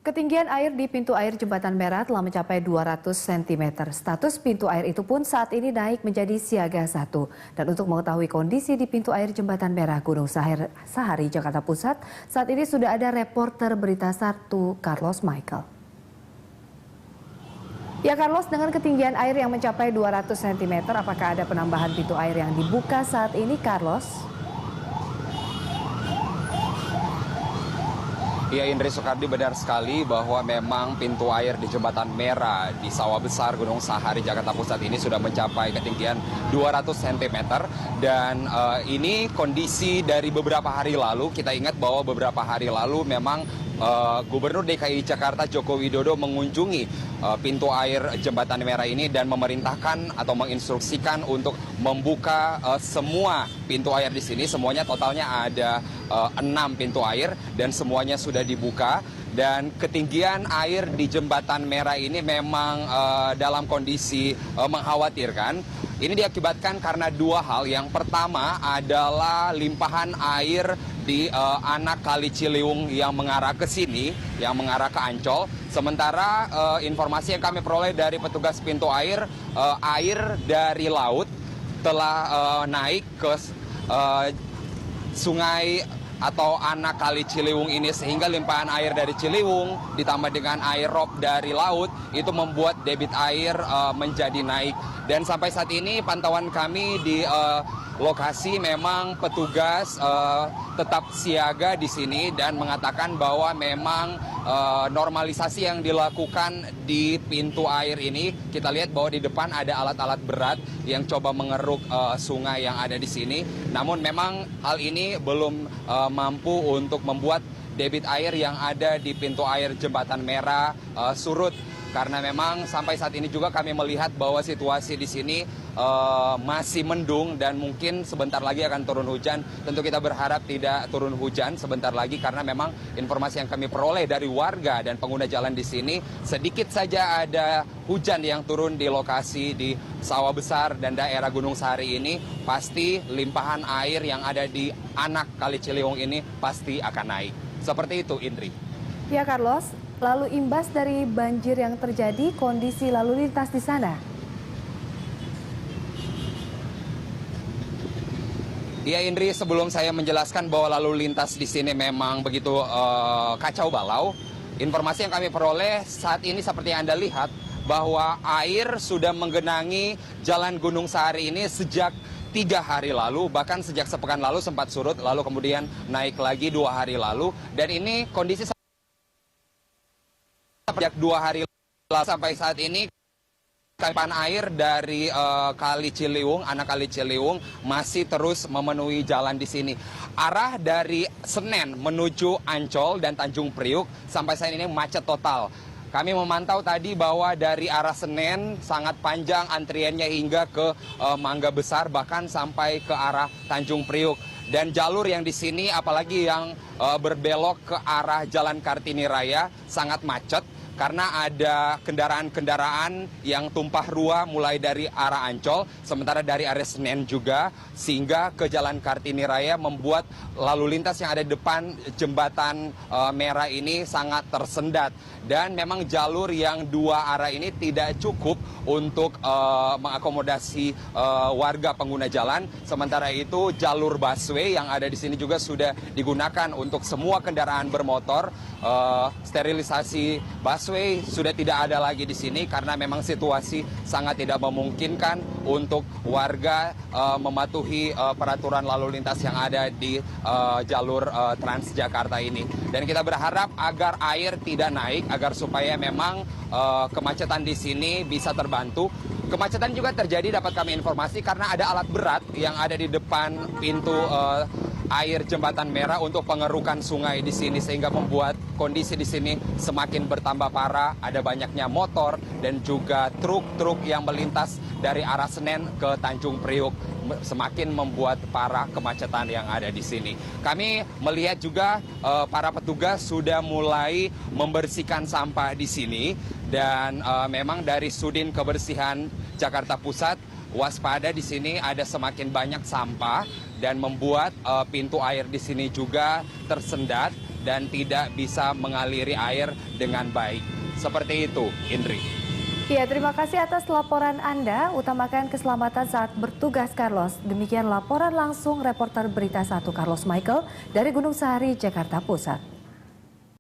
Ketinggian air di pintu air Jembatan Merah telah mencapai 200 cm. Status pintu air itu pun saat ini naik menjadi siaga 1. Dan untuk mengetahui kondisi di pintu air Jembatan Merah Gunung Sahari, Jakarta Pusat, saat ini sudah ada reporter Berita 1 Carlos Michael. Ya Carlos, dengan ketinggian air yang mencapai 200 cm, apakah ada penambahan pintu air yang dibuka saat ini, Carlos? Ya, Indri Soekardi, benar sekali bahwa memang pintu air di Jembatan Merah di Sawah Besar Gunung Sahari Jakarta Pusat ini sudah mencapai ketinggian 200 cm dan ini kondisi dari beberapa hari lalu. Kita ingat bahwa beberapa hari lalu memang Gubernur DKI Jakarta Joko Widodo mengunjungi pintu air Jembatan Merah ini dan memerintahkan atau menginstruksikan untuk membuka semua pintu air di sini. Semuanya totalnya ada 6 pintu air dan semuanya sudah dibuka. Dan ketinggian air di Jembatan Merah ini memang dalam kondisi mengkhawatirkan. Ini diakibatkan karena dua hal. Yang pertama adalah limpahan air di anak Kali Ciliwung yang mengarah ke sini, yang mengarah ke Ancol. Sementara informasi yang kami peroleh dari petugas pintu air, air dari laut telah naik ke sungai atau anak Kali Ciliwung ini, sehingga limpahan air dari Ciliwung ditambah dengan air rob dari laut itu membuat debit air menjadi naik. Dan sampai saat ini pantauan kami di lokasi memang petugas tetap siaga di sini dan mengatakan bahwa memang normalisasi yang dilakukan di pintu air ini, kita lihat bahwa di depan ada alat-alat berat yang coba mengeruk sungai yang ada di sini. Namun memang hal ini belum mampu untuk membuat debit air yang ada di pintu air Jembatan Merah surut. Karena memang sampai saat ini juga kami melihat bahwa situasi di sini masih mendung dan mungkin sebentar lagi akan turun hujan. Tentu kita berharap tidak turun hujan sebentar lagi karena memang informasi yang kami peroleh dari warga dan pengguna jalan di sini, sedikit saja ada hujan yang turun di lokasi di Sawah Besar dan daerah Gunung Sahari ini, pasti limpahan air yang ada di anak Kali Ciliwung ini pasti akan naik. Seperti itu, Indri. Ya Carlos, lalu imbas dari banjir yang terjadi, kondisi lalu lintas di sana? Ya Indri, sebelum saya menjelaskan bahwa lalu lintas di sini memang begitu kacau balau, informasi yang kami peroleh saat ini seperti yang Anda lihat bahwa air sudah menggenangi Jalan Gunung Sahari ini sejak 3 hari lalu, bahkan sejak sepekan lalu sempat surut, lalu kemudian naik lagi 2 hari lalu, dan ini kondisi sejak 2 hari lalu sampai saat ini limpahan air dari Kali Ciliwung, anak Kali Ciliwung masih terus memenuhi jalan di sini. Arah dari Senen menuju Ancol dan Tanjung Priuk sampai saat ini macet total. Kami memantau tadi bahwa dari arah Senen sangat panjang antriannya hingga ke Mangga Besar, bahkan sampai ke arah Tanjung Priuk. Dan jalur yang di sini apalagi yang berbelok ke arah Jalan Kartini Raya sangat macet karena ada kendaraan-kendaraan yang tumpah ruah mulai dari arah Ancol, sementara dari area Senen juga, sehingga ke Jalan Kartini Raya membuat lalu lintas yang ada di depan Jembatan Merah ini sangat tersendat. Dan memang jalur yang 2 arah ini tidak cukup untuk mengakomodasi warga pengguna jalan. Sementara itu jalur busway yang ada di sini juga sudah digunakan untuk semua kendaraan bermotor. Sterilisasi busway sudah tidak ada lagi di sini karena memang situasi sangat tidak memungkinkan untuk warga mematuhi peraturan lalu lintas yang ada di jalur Transjakarta ini. Dan kita berharap agar air tidak naik, agar supaya memang kemacetan di sini bisa terbantu. Kemacetan juga terjadi, dapat kami informasi, karena ada alat berat yang ada di depan pintu air Jembatan Merah untuk pengerukan sungai di sini, sehingga membuat kondisi di sini semakin bertambah parah. Ada banyaknya motor dan juga truk-truk yang melintas dari arah Senen ke Tanjung Priuk, semakin membuat parah kemacetan yang ada di sini. Kami melihat juga para petugas sudah mulai membersihkan sampah di sini, dan memang dari Sudin Kebersihan Jakarta Pusat waspada di sini ada semakin banyak sampah dan membuat pintu air di sini juga tersendat. dan tidak bisa mengaliri air dengan baik. Seperti itu, Indri. Ya, terima kasih atas laporan Anda. Utamakan keselamatan saat bertugas, Carlos. Demikian laporan langsung reporter Berita 1 Carlos Michael dari Gunung Sahari, Jakarta Pusat.